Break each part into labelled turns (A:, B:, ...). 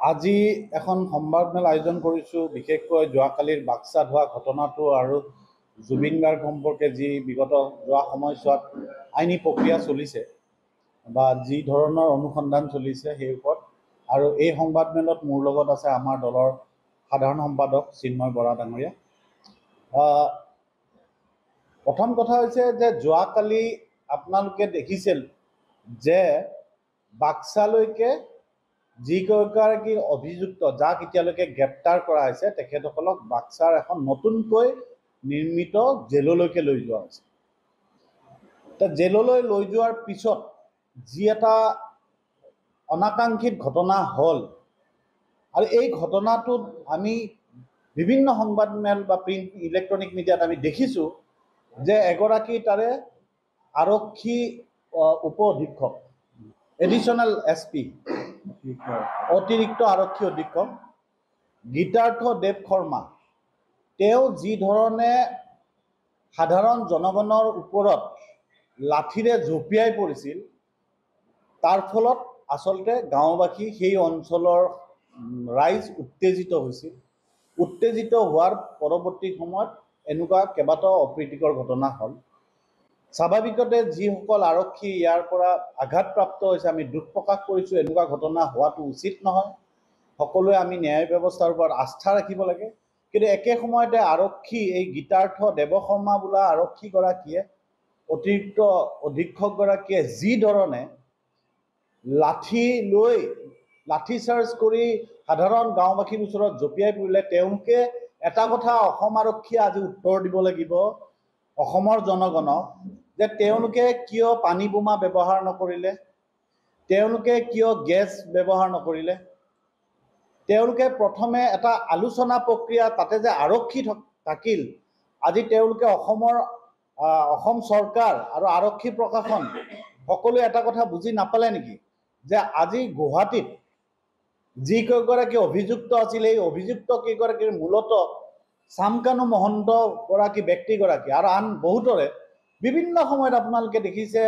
A: আজি এখন সংবাদমেল আয়োজন কৰিছোঁ, বিশেষকৈ যোৱাকালিৰ বাক্সাত হোৱা ঘটনাটো আৰু জুবিন গাৰ্গ সম্পৰ্কে যি বিগত যোৱা সময়ছোৱাত আইনী প্ৰক্ৰিয়া চলিছে বা যি ধৰণৰ অনুসন্ধান চলিছে সেই ওপৰত। আৰু এই সংবাদমেলত মোৰ লগত আছে আমাৰ দলৰ সাধাৰণ সম্পাদক চিন্ময় বৰা ডাঙৰীয়া। প্ৰথম কথা হৈছে যে যোৱাকালি আপোনালোকে দেখিছিল যে বাক্সালৈকে যিগৰাকী অভিযুক্ত যাক এতিয়ালৈকে গ্ৰেপ্তাৰ কৰা হৈছে তেখেতসকলক বাক্সাৰ এখন নতুনকৈ নিৰ্মিত জেললৈকে লৈ যোৱা হৈছে। জেললৈ লৈ যোৱাৰ পিছত যি এটা অনাকাংক্ষিত ঘটনা হ'ল, আৰু এই ঘটনাটোত আমি বিভিন্ন সংবাদমেল বা প্ৰিণ্ট ইলেক্ট্ৰনিক মিডিয়াত আমি দেখিছোঁ যে এগৰাকী তাৰে আৰক্ষী উপ অধীক্ষক, এডিশ্যনেল SP, অতিৰিক্ত আৰক্ষী অধীক্ষক গীতাৰ্থ দেৱ শৰ্মা, তেওঁ যি ধৰণে সাধাৰণ জনগণৰ ওপৰত লাঠিৰে জঁপিয়াই পৰিছিল, তাৰ ফলত আচলতে গাঁওবাসী সেই অঞ্চলৰ ৰাইজ উত্তেজিত হৈছিল। উত্তেজিত হোৱাৰ পৰৱৰ্তী সময়ত এনেকুৱা কেইবাটাও অপ্ৰীতিকৰ ঘটনা হ'ল। স্বাভাৱিকতে যিসকল আৰক্ষী ইয়াৰ পৰা আঘাতপ্ৰাপ্ত হৈছে, আমি দুখ প্ৰকাশ কৰিছোঁ। এনেকুৱা ঘটনা হোৱাটো উচিত নহয়। সকলোৱে আমি ন্যায় ব্যৱস্থাৰ ওপৰত আস্থা ৰাখিব লাগে। কিন্তু একে সময়তে আৰক্ষী এই গীতাৰ্থ দেৱ শৰ্মা বোলা আৰক্ষীগৰাকীয়ে, অতিৰিক্ত অধীক্ষকগৰাকীয়ে যি ধৰণে লাঠি লৈ লাঠি চাৰ্জ কৰি সাধাৰণ গাঁওবাসীৰ ওচৰত জঁপিয়াই পৰিলে, তেওঁলোকে এটা কথা অসম আৰক্ষীয়ে আজি উত্তৰ দিব লাগিব অসমৰ জনগণক, যে তেওঁলোকে কিয় পানী বোমা ব্যৱহাৰ নকৰিলে, তেওঁলোকে কিয় গেছ ব্যৱহাৰ নকৰিলে। তেওঁলোকে প্ৰথমে এটা আলোচনা প্ৰক্ৰিয়া, তাতে যে আৰক্ষী থাকিল, আজি তেওঁলোকে অসম চৰকাৰ আৰু আৰক্ষী প্ৰশাসন সকলোৱে এটা কথা বুজি নাপালে নেকি, যে আজি গুৱাহাটীত যিকেইগৰাকী অভিযুক্ত আছিল, এই অভিযুক্ত কেইগৰাকীৰ মূলতঃ চামকানু মহন্ত গৰাকী ব্যক্তিগৰাকী আৰু আন বহুতৰে বিভিন্ন সময়ত আপোনালোকে দেখিছে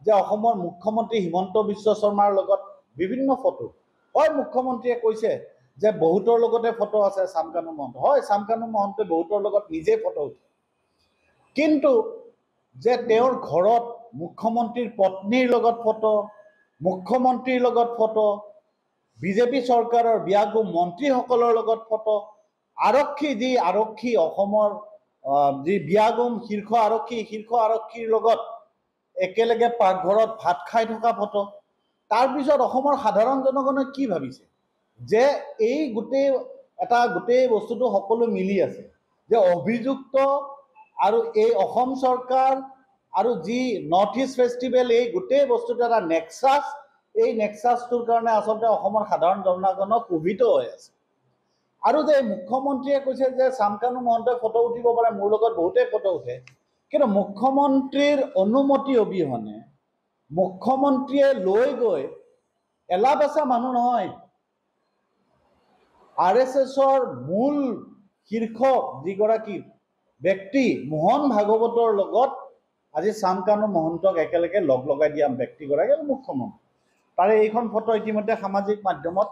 A: যে অসমৰ মুখ্যমন্ত্ৰী হিমন্ত বিশ্ব শৰ্মাৰ লগত বিভিন্ন ফটো হয়। মুখ্যমন্ত্ৰীয়ে কৈছে যে বহুতৰ লগতে ফটো আছে চামকানু মহন্ত, হয়, চামকানু মহন্তই বহুতৰ লগত নিজে ফটো উঠে। কিন্তু যে তেওঁৰ ঘৰত মুখ্যমন্ত্ৰীৰ পত্নীৰ লগত ফটো, মুখ্যমন্ত্ৰীৰ লগত ফটো, বিজেপি চৰকাৰৰ বিয়াগু মন্ত্ৰীসকলৰ লগত ফটো, আৰক্ষী অসমৰ যি বিয়াগুম শীৰ্ষ আৰক্ষীৰ লগত একেলগে পাকঘৰত ভাত খাই থকা ফটো। তাৰপিছত অসমৰ সাধাৰণ জনগণে কি ভাবিছে, যে এই গোটেই বস্তুটো সকলো মিলি আছে, যে অভিযুক্ত আৰু এই অসম চৰকাৰ আৰু যি নৰ্থ ইষ্ট ফেষ্টিভেল, এই গোটেই বস্তুটো এটা নেক্সাছ। এই নেক্সাছটোৰ কাৰণে আচলতে অসমৰ সাধাৰণ জনগণক কোভিত হৈ আছে। আৰু যে মুখ্যমন্ত্ৰীয়ে কৈছে যে চামকানু মহন্তই ফটো উঠিব পাৰে, মোৰ লগত বহুতেই ফটো উঠে, কিন্তু মুখ্যমন্ত্ৰীৰ অনুমতি অবিহনে মুখ্যমন্ত্ৰীয়ে লৈ গৈ, এলাবেচা মানুহ নহয়, RSSৰ মূল শীৰ্ষ যিগৰাকী ব্যক্তি মোহন ভাগৱতৰ লগত আজি চামকানু মহন্তক একেলগে লগ লগাই দিয়া ব্যক্তিগৰাকী মুখ্যমন্ত্ৰী। তাৰে এইখন ফটো ইতিমধ্যে সামাজিক মাধ্যমত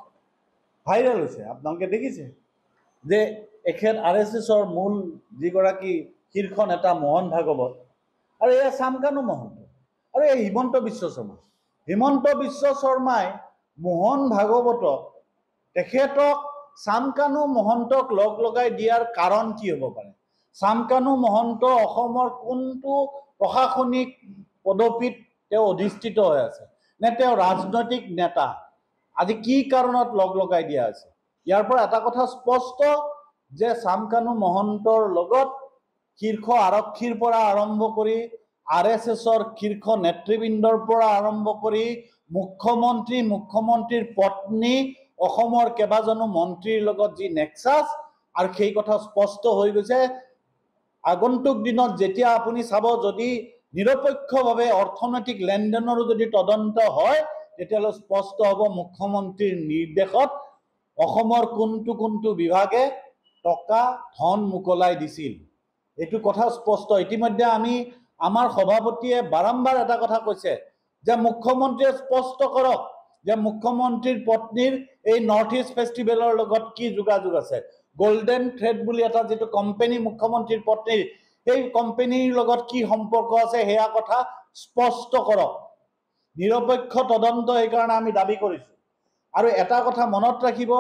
A: ভাইৰেল হৈছে। আপোনালোকে দেখিছে যে এখেত RSSৰ মূল যিগৰাকী শীৰ্ষ নেতা মোহন ভাগৱত, আৰু এয়া চামকানু মহন্ত, আৰু এই হিমন্ত বিশ্ব শৰ্মাই মোহন ভাগৱতক, তেখেতক চামকানু মহন্তক লগ লগাই দিয়াৰ কাৰণ কি হ'ব পাৰে? চামকানু মহন্ত অসমৰ কোনটো প্ৰশাসনিক পদবীত তেওঁ অধিষ্ঠিত হৈ আছে, নে তেওঁ ৰাজনৈতিক নেতা? আজি কি কাৰণত লগ লগাই দিয়া হৈছে? ইয়াৰ পৰা এটা কথা স্পষ্ট, যে চামকানু মহন্তৰ লগত শীৰ্ষ আৰক্ষীৰ পৰা আৰম্ভ কৰি RSSৰ শীৰ্ষ নেতৃবৃন্দৰ পৰা আৰম্ভ কৰি মুখ্যমন্ত্ৰীৰ পত্নী, অসমৰ কেইবাজনো মন্ত্ৰীৰ লগত যি নেক্সাছ, আৰু সেই কথা স্পষ্ট হৈ গৈছে। আগন্তুক দিনত যেতিয়া আপুনি চাব, যদি নিৰপেক্ষভাৱে অৰ্থনৈতিক লেনদেনৰো যদি তদন্ত হয়, তেতিয়াহ'লে স্পষ্ট হ'ব মুখ্যমন্ত্ৰীৰ নিৰ্দেশত অসমৰ কোনটো বিভাগে টকা ধন মোকলাই দিছিল। এইটো কথা স্পষ্ট। ইতিমধ্যে আমাৰ সভাপতিয়ে বাৰম্বাৰ এটা কথা কৈছে, যে মুখ্যমন্ত্ৰীয়ে স্পষ্ট কৰক যে মুখ্যমন্ত্ৰীৰ পত্নীৰ এই নৰ্থ ইষ্ট ফেষ্টিভেলৰ লগত কি যোগাযোগ আছে। গোল্ডেন থ্ৰেড বুলি এটা যিটো কোম্পানী মুখ্যমন্ত্ৰীৰ পত্নীৰ, সেই কোম্পানীৰ লগত কি সম্পৰ্ক আছে সেয়া কথা স্পষ্ট কৰক। নিৰপেক্ষ তদন্ত এইকাৰণে আমি দাবী কৰিছোঁ। আৰু এটা কথা মনত ৰাখিব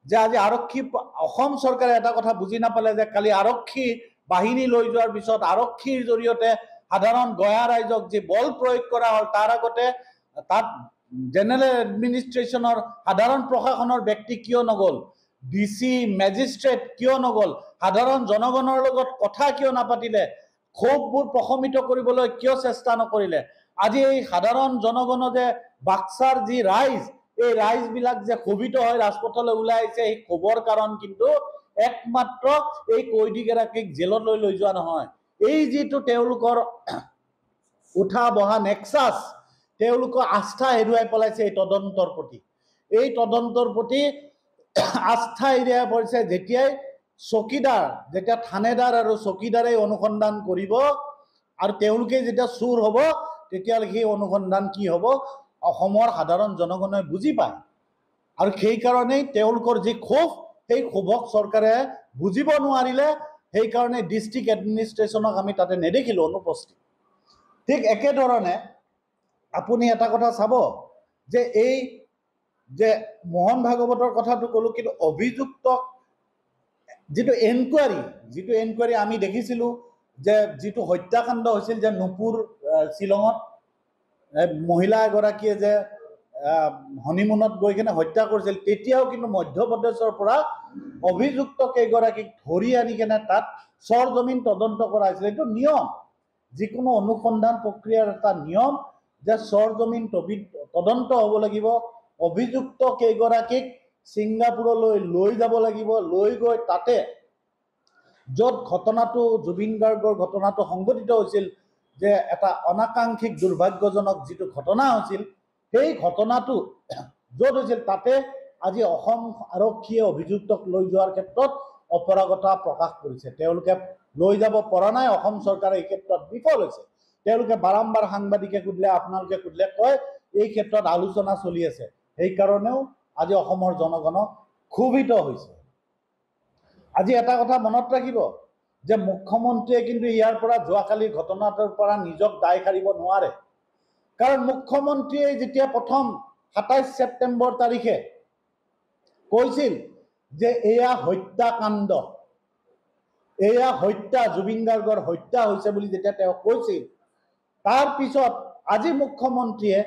A: যে আজি আৰক্ষী অসম চৰকাৰে এটা কথা বুজি নাপালে যে কালি আৰক্ষী বাহিনী লৈ যোৱাৰ পিছত আৰক্ষীৰ জৰিয়তে সাধাৰণ গঞা ৰাইজক যে বল প্ৰয়োগ কৰা হ'ল, তাৰ আগতে তাত জেনেৰেল এডমিনিষ্ট্ৰেশ্যনৰ সাধাৰণ প্ৰশাসনৰ ব্যক্তি কিয় নগ'ল, DC মেজিষ্ট্ৰেট কিয় নগ'ল, সাধাৰণ জনগণৰ লগত কথা কিয় নাপাতিলে, ক্ষোভবোৰ প্ৰশমিত কৰিবলৈ কিয় চেষ্টা নকৰিলে। আজি এই সাধাৰণ জনগণ যে বাক্সাৰ যি ৰাইজ, এই ৰাইজবিলাক যে ক্ষোভিত হৈ ৰাজপথলৈ ওলাই আহিছে, এই ক্ষোভৰ কাৰণ কিন্তু একমাত্ৰ এই কয়দীগৰাকীক জেললৈ লৈ যোৱা নহয়, এই যিটো তেওঁলোকৰ উঠা বহা নেক্সাছ, তেওঁলোকৰ আস্থা হেৰুৱাই পেলাইছে এই তদন্তৰ প্ৰতি। এই তদন্তৰ প্ৰতি আস্থা হেৰুৱাই পৰিছে যেতিয়াই চকীদাৰ, যেতিয়া থানেদাৰ আৰু চকীদাৰে অনুসন্ধান কৰিব আৰু তেওঁলোকে যেতিয়া চুৰ হ'ব, তেতিয়াহ'লে সেই অনুসন্ধান কি হ'ব অসমৰ সাধাৰণ জনগণে বুজি পায়। আৰু সেইকাৰণেই তেওঁলোকৰ যি ক্ষোভ, সেই ক্ষোভক চৰকাৰে বুজিব নোৱাৰিলে, সেইকাৰণে ডিষ্ট্ৰিক্ট এডমিনিষ্ট্ৰেশ্যনক আমি তাতে নেদেখিলোঁ অনুপস্থিত। ঠিক একেধৰণে আপুনি এটা কথা চাব যে এই যে মোহন ভাগৱতৰ কথাটো ক'লোঁ, কিন্তু অভিযুক্তক যিটো এনকুৱাৰী আমি দেখিছিলোঁ যে যিটো হত্যাকাণ্ড হৈছিল যে নুপুৰ শ্বিলঙত মহিলা এগৰাকীয়ে যে হনিমুনত গৈ কিনে হত্যা কৰিছিল, তেতিয়াও কিন্তু মধ্যপ্ৰদেশৰ পৰা অভিযুক্ত কেইগৰাকীক ধৰি আনি কেনে তাত চৰজমিন তদন্ত কৰা হৈছিল। এইটো নিয়ম, যিকোনো অনুসন্ধান প্ৰক্ৰিয়াৰ এটা নিয়ম যে চৰজমিন তদন্ত হ'ব লাগিব। অভিযুক্ত কেইগৰাকীক ছিংগাপুৰলৈ লৈ যাব লাগিব, লৈ গৈ তাতে য'ত ঘটনাটো জুবিন গাৰ্গৰ ঘটনাটো সংঘটিত হৈছিল, যে এটা অনাকাংক্ষিক দুৰ্ভাগ্যজনক যিটো ঘটনা হৈছিল, সেই ঘটনাটো য'ত হৈছিল তাতে আজি অসম আৰক্ষীয়ে অভিযুক্তক লৈ যোৱাৰ ক্ষেত্ৰত অপাৰগতা প্ৰকাশ কৰিছে। তেওঁলোকে লৈ যাব পৰা নাই, অসম চৰকাৰে এই ক্ষেত্ৰত বিফল হৈছে। তেওঁলোকে বাৰম্বাৰ সাংবাদিকে সুধিলে, আপোনালোকে সুধিলে কয় এই ক্ষেত্ৰত আলোচনা চলি আছে। সেইকাৰণেও আজি অসমৰ জনগণক ক্ষোভিত হৈছে। আজি এটা কথা মনত ৰাখিব যে মুখ্যমন্ত্ৰীয়ে কিন্তু ইয়াৰ পৰা যোৱাকালিৰ ঘটনাটোৰ পৰা নিজক দায় সাৰিব নোৱাৰে। কাৰণ মুখ্যমন্ত্ৰীয়ে যেতিয়া প্ৰথম 27 ছেপ্টেম্বৰ তাৰিখে কৈছিল যে এয়া হত্যাকাণ্ড, এয়া হত্যা, জুবিন গাৰ্গৰ হত্যা হৈছে বুলি যেতিয়া তেওঁ কৈছিল, তাৰ পিছত আজি মুখ্যমন্ত্ৰীয়ে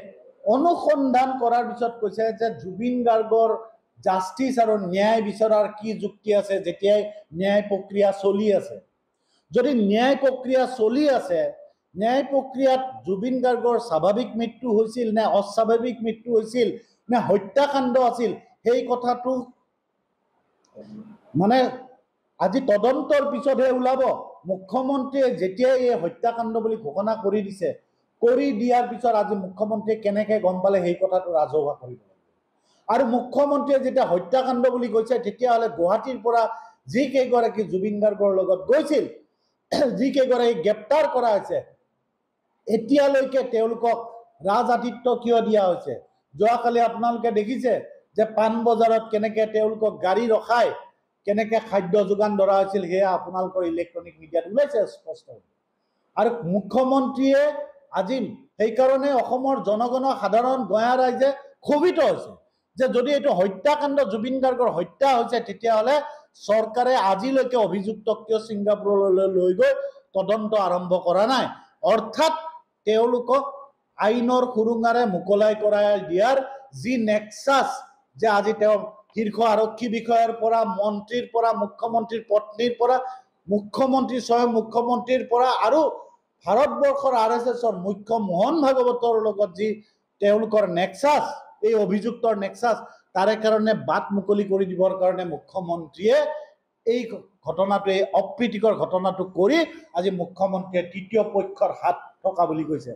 A: অনুসন্ধান কৰাৰ পিছত কৈছে যে জুবিন গাৰ্গৰ জাষ্টিছ আৰু ন্যায় বিচৰাৰ কি যুক্তি আছে, যেতিয়াই ন্যায় প্ৰক্ৰিয়া চলি আছে। যদি ন্যায় প্ৰক্ৰিয়া চলি আছে, ন্যায় প্ৰক্ৰিয়াত জুবিন গাৰ্গৰ স্বাভাৱিক মৃত্যু হৈছিল নে অস্বাভাৱিক মৃত্যু হৈছিল নে হত্যাকাণ্ড আছিল, সেই কথাটো মানে আজি তদন্তৰ পিছতহে ওলাব। মুখ্যমন্ত্ৰীয়ে যেতিয়াই এই হত্যাকাণ্ড বুলি ঘোষণা কৰি দিছে, কৰি দিয়াৰ পিছত আজি মুখ্যমন্ত্ৰীয়ে কেনেকৈ গম পালে সেই কথাটো ৰাজহুৱা কৰিব লাগিব। আৰু মুখ্যমন্ত্ৰীয়ে যেতিয়া হত্যাকাণ্ড বুলি কৈছে, তেতিয়াহ'লে গুৱাহাটীৰ পৰা যি কেইগৰাকী জুবিন গাৰ্গৰ লগত গৈছিল, যি কেইগৰাকী গ্ৰেপ্তাৰ কৰা হৈছে, এতিয়ালৈকে তেওঁলোকক ৰাজআতিথ্য কিয় দিয়া হৈছে? যোৱাকালি আপোনালোকে দেখিছে যে পাণবজাৰত কেনেকৈ তেওঁলোকক গাড়ী ৰখাই কেনেকৈ খাদ্য যোগান ধৰা হৈছিল, সেয়া আপোনালোকৰ ইলেক্ট্ৰনিক মিডিয়াত ওলাইছে স্পষ্ট। আৰু মুখ্যমন্ত্ৰীয়ে আজি সেইকাৰণে অসমৰ জনগণৰ সাধাৰণ গঞা ৰাইজে ক্ষোভিত হৈছে যে যদি এইটো হত্যাকাণ্ড, জুবিন গাৰ্গৰ হত্যা হৈছে, তেতিয়াহ'লে চৰকাৰে আজিলৈকে অভিযুক্তক কিয় ছিংগাপুৰলৈ লৈ গৈ তদন্ত আৰম্ভ কৰা নাই? অৰ্থাৎ তেওঁলোকক আইনৰ সুৰুঙাৰে মোকলাই কৰাই দিয়াৰ যি নেক্সাছ, যে আজি তেওঁ শীৰ্ষ আৰক্ষী বিষয়াৰ পৰা, মন্ত্ৰীৰ পৰা, মুখ্যমন্ত্ৰীৰ পত্নীৰ পৰা, মুখ্যমন্ত্ৰী স্বয়ং মুখ্যমন্ত্ৰীৰ পৰা আৰু ভাৰতবৰ্ষৰ RSSৰ মুখ্য মোহন ভাগৱতৰ লগত যি তেওঁলোকৰ নেক্সাছ, এই অভিযুক্তৰ নেক্সাছ, তাৰে কাৰণে বাট মুকলি কৰি দিবৰ কাৰণে মুখ্যমন্ত্ৰীয়ে এই ঘটনাটো, এই অপ্ৰীতিকৰ ঘটনাটো কৰি আজি মুখ্যমন্ত্ৰীয়ে তৃতীয় পক্ষৰ হাত থকা বুলি কৈছে।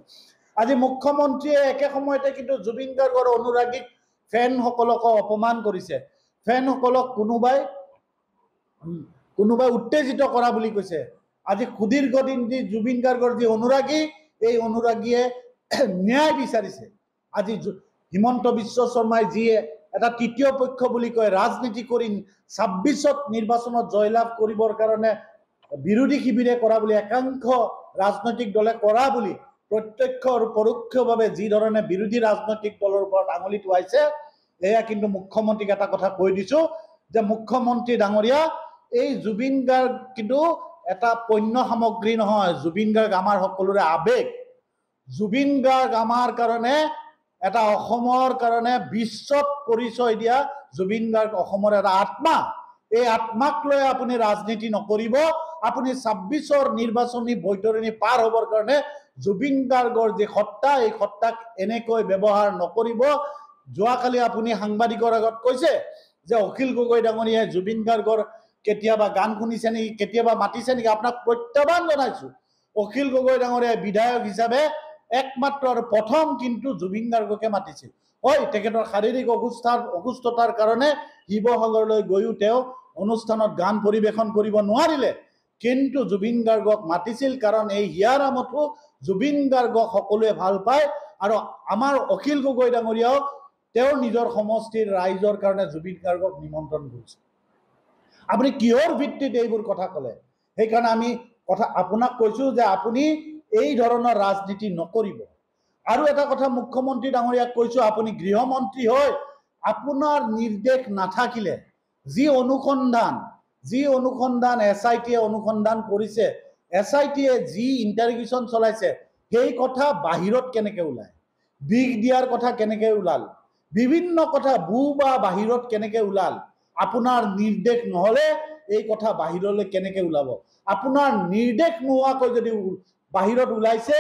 A: আজি মুখ্যমন্ত্ৰীয়ে একে সময়তে কিন্তু জুবিন গাৰ্গৰ অনুৰাগীক, ফেনসকলকো অপমান কৰিছে। ফেনসকলক কোনোবাই উত্তেজিত কৰা বুলি কৈছে। আজি সুদীৰ্ঘদিন যি জুবিন গাৰ্গৰ যি অনুৰাগী, এই অনুৰাগীয়ে ন্যায় বিচাৰিছে। আজি হিমন্ত বিশ্ব শৰ্মাই যিয়ে এটা তৃতীয় পক্ষ বুলি কয় ৰাজনীতি কৰি ২৬ত নিৰ্বাচনত জয়লাভ কৰিবৰ কাৰণে বিৰোধী শিবিৰে কৰা বুলি একাংশ ৰাজনৈতিক দলে কৰা বুলি প্ৰত্যক্ষ আৰু পৰোক্ষভাৱে যি ধৰণে বিৰোধী ৰাজনৈতিক দলৰ ওপৰত আঙুলি টোৱাইছে, এয়া কিন্তু মুখ্যমন্ত্ৰীক এটা কথা কৈ দিছোঁ যে মুখ্যমন্ত্ৰী ডাঙৰীয়া, এই জুবিন গাৰ্গ কিন্তু এটা পণ্য সামগ্ৰী নহয়। জুবিন গাৰ্গ আমাৰ সকলোৰে আৱেগ। জুবিন গাৰ্গ আমাৰ কাৰণে এটা অসমৰ কাৰণে বিশ্বত পৰিচয় দিয়া জুবিন গাৰ্গ অসমৰ এটা আত্মা। এই আত্মাক লৈ আপুনি ৰাজনীতি নকৰিব। আপুনি ২৬ৰ নিৰ্বাচনী বৈতৰণি পাৰ হ'বৰ কাৰণে জুবিন গাৰ্গৰ যি সত্তা, এই সত্তাক এনেকৈ ব্যৱহাৰ নকৰিব। যোৱাকালি আপুনি সাংবাদিকৰ আগত কৈছে যে অখিল গগৈ ডাঙৰীয়াই জুবিন গাৰ্গৰ কেতিয়াবা গান শুনিছে নেকি, কেতিয়াবা মাতিছে নেকি? আপোনাক প্ৰত্যাহ্বান জনাইছোঁ। অখিল গগৈ ডাঙৰীয়াই বিধায়ক হিচাপে একমাত্ৰ আৰু প্ৰথম কিন্তু জুবিন গাৰ্গকে মাতিছিল। হয়, তেখেতৰ শাৰীৰিক অসুস্থতাৰ কাৰণে শিৱসাগৰলৈ গৈও তেওঁ অনুষ্ঠানত গান পৰিৱেশন কৰিব নোৱাৰিলে, কিন্তু জুবিন গাৰ্গক মাতিছিল। কাৰণ এই হিয়াৰামতো জুবিন গাৰ্গক সকলোৱে ভাল পায় আৰু আমাৰ অখিল গগৈ ডাঙৰীয়াও তেওঁৰ নিজৰ সমষ্টিৰ ৰাইজৰ কাৰণে জুবিন গাৰ্গক নিমন্ত্ৰণ কৰিছে। আপুনি কিহৰ ভিত্তিত এইবোৰ কথা ক'লে? সেইকাৰণে আমি আপোনাক কৈছোঁ যে আপুনি এই ধৰণৰ ৰাজনীতি নকৰিব। আৰু এটা কথা মুখ্যমন্ত্ৰী ডাঙৰীয়াক কৈছোঁ, আপুনি গৃহমন্ত্ৰী হয়, আপোনাৰ নিৰ্দেশ নাথাকিলে যি অনুসন্ধান SITয়ে অনুসন্ধান কৰিছে, SITয়ে যি ইণ্টাৰগেশ্যন চলাইছে, সেই কথা বাহিৰত কেনেকৈ ওলায়? বিগ দিয়াৰ কথা কেনেকৈ ওলাল? বিভিন্ন কথা বা বাহিৰত কেনেকৈ ওলাল? আপোনাৰ নিৰ্দেশ নহ'লে এই কথা বাহিৰলৈ কেনেকৈ ওলাব? আপোনাৰ নিৰ্দেশ নোহোৱাকৈ যদি বাহিৰত ওলাইছে,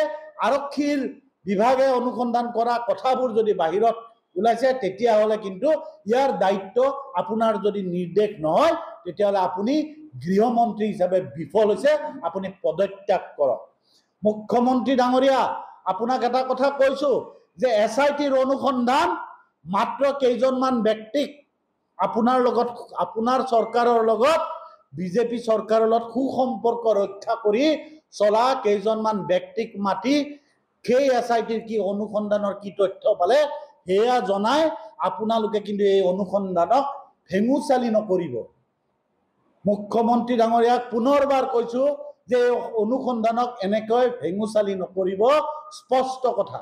A: আৰক্ষীৰ বিভাগে অনুসন্ধান কৰা কথাবোৰ যদি বাহিৰত ওলাইছে, তেতিয়াহ'লে কিন্তু ইয়াৰ দায়িত্ব আপোনাৰ যদি নিৰ্দেশ নহয়, তেতিয়াহ'লে আপুনি গৃহমন্ত্ৰী হিচাপে বিফল হৈছে, আপুনি পদত্যাগ কৰক। মুখ্যমন্ত্ৰী ডাঙৰীয়া, আপোনাক এটা কথা কৈছোঁ যে SITৰ অনুসন্ধান মাত্ৰ কেইজনমান ব্যক্তিক আপোনাৰ চৰকাৰৰ লগত বিজেপি চৰকাৰৰ লগত সুসম্পৰ্ক ৰক্ষা কৰি চলা কেইজনমান ব্যক্তিক মাতি সেই SITৰ কি অনুসন্ধানৰ কি তথ্য পালে সেয়া জনাই আপোনালোকে কিন্তু এই অনুসন্ধানক ভেঙুচালি নকৰিব। মুখ্যমন্ত্ৰী ডাঙৰীয়াক পুনৰবাৰ কৈছোঁ যে এই অনুসন্ধানক এনেকৈ ভেঙুচালি নকৰিব। স্পষ্ট কথা।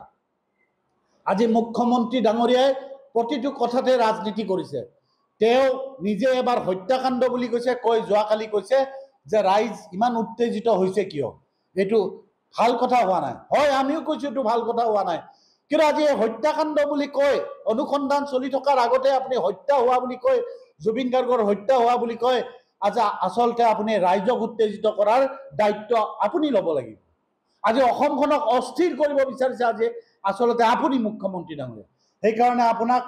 A: আজি মুখ্যমন্ত্ৰী ডাঙৰীয়াই প্ৰতিটো কথাতে ৰাজনীতি কৰিছে। তেওঁ নিজে এবাৰ হত্যাকাণ্ড বুলি কৈছে, যোৱাকালি কৈছে যে ৰাইজ ইমান উত্তেজিত হৈছে কিয়? এইটো ভাল কথা হোৱা নাই। হয়, আমিও কৈছোঁ এইটো ভাল কথা হোৱা নাই, কিন্তু আজি হত্যাকাণ্ড বুলি কয়, অনুসন্ধান চলি থকাৰ আগতে আপুনি হত্যা হোৱা বুলি কয়, জুবিন গাৰ্গৰ হত্যা হোৱা বুলি কয়। আজি আচলতে আপুনি ৰাইজক উত্তেজিত কৰাৰ দায়িত্ব আপুনি ল'ব লাগিব। আজি অসমখনক অস্থিৰ কৰিব বিচাৰিছে আজি আচলতে আপুনি মুখ্যমন্ত্ৰী ডাঙৰীয়া। সেইকাৰণে আপোনাক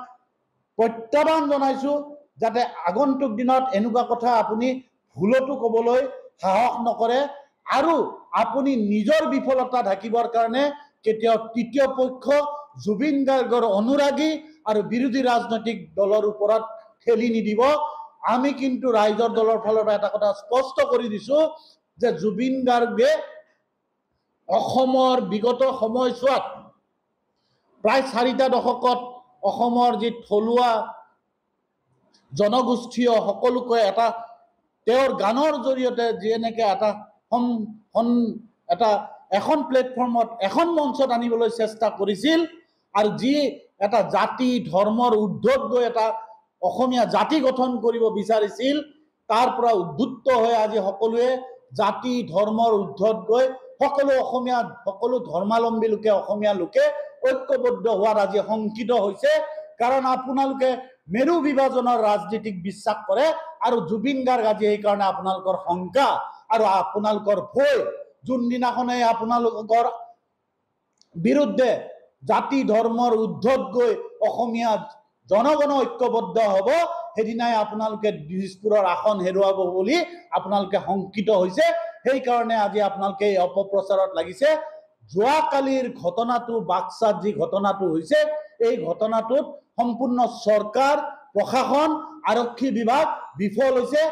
A: প্ৰত্যাহ্বান জনাইছোঁ যাতে আগন্তুক দিনত এনেকুৱা কথা আপুনি ভুলতো ক'বলৈ সাহস নকৰে আৰু আপুনি নিজৰ বিফলতা ঢাকিবৰ কাৰণে কেতিয়াও তৃতীয় পক্ষ জুবিন গাৰ্গৰ অনুৰাগী আৰু বিৰোধী ৰাজনৈতিক দলৰ ওপৰত ঠেলি নিদিব। আমি কিন্তু ৰাইজৰ দলৰ ফালৰ পৰা এটা কথা স্পষ্ট কৰি দিছোঁ যে জুবিন গাৰ্গে অসমৰ বিগত সময়ছোৱাত প্ৰায় 4টা দশকত অসমৰ যি থলুৱা জনগোষ্ঠীয় সকলোকে এটা তেওঁৰ গানৰ জৰিয়তে যেনেকৈ এখন প্লেটফৰ্মত এখন মঞ্চত আনিবলৈ চেষ্টা কৰিছিল আৰু যি এটা জাতি ধৰ্মৰ উদ্ধত গৈ এটা অসমীয়া জাতি গঠন কৰিব বিচাৰিছিল, তাৰ পৰা উদ্ধুত হৈ আজি সকলোৱে জাতি ধৰ্মৰ উদ্ধত গৈ সকলো ধৰ্মাৱলম্বী লোকে অসমীয়া লোকে ঐক্যবদ্ধ হোৱাত আজি শংকিত হৈছে। কাৰণ আপোনালোকে মেৰু বিভাজনৰ ৰাজনীতিক বিশ্বাস কৰে আৰু জুবিন গাৰ্গ আজি সেইকাৰণে আপোনালোকৰ শংকা আৰু আপোনালোকৰ ভয়। যোনদিনাখনে আপোনালোকৰ বিৰুদ্ধে জাতি ধৰ্মৰ উদ্ধত গৈ অসমীয়া জনগণ ঐক্যবদ্ধ হ'ব, সেইদিনাই আপোনালোকে দিছপুৰৰ আসন হেৰুৱাব বুলি আপোনালোকে শংকিত হৈছে। সেইকাৰণে আজি আপোনালোকে এই অপপ্ৰচাৰত লাগিছে। যোৱাকালিৰ ঘটনাটো, বাক্সাত যি ঘটনাটো হৈছে, এই ঘটনাটোত সম্পূৰ্ণ চৰকাৰ, প্ৰশাসন, আৰক্ষী বিভাগ বিফল হৈছে।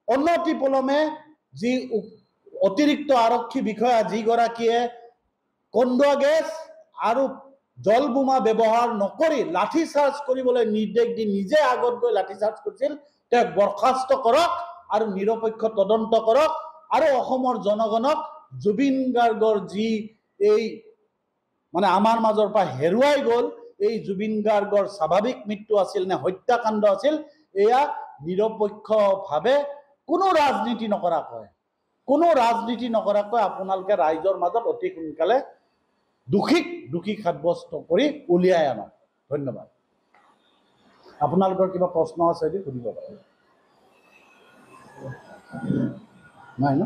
A: অনতি পলমে যি অতিৰিক্ত আৰক্ষী বিষয়া যিগৰাকীয়ে কন্দুৱা গেছ আৰু জল বোমা ব্যৱহাৰ নকৰি লাঠি চাৰ্জ কৰিবলৈ নিৰ্দেশ দি নিজে আগত গৈ লাঠি চাৰ্জ কৰিছিল তেওঁক বৰখাস্ত কৰক আৰু নিৰপেক্ষ তদন্ত কৰক আৰু অসমৰ জনগণক জুবিন গাৰ্গৰ যি এই মানে আমাৰ মাজৰ পৰা হেৰুৱাই গ'ল এই জুবিন গাৰ্গৰ স্বাভাৱিক মৃত্যু আছিল নে হত্যাকাণ্ড আছিল এয়া নিৰপেক্ষভাৱে কোনো ৰাজনীতি নকৰাকৈ আপোনালোকে ৰাইজৰ মাজত অতি সোনকালে দোষী সাব্যস্ত কৰি উলিয়াই আনক ধন্যবাদ আপোনালোকৰ কিবা প্ৰশ্ন আছে যদি সুধিব পাৰে নাই ন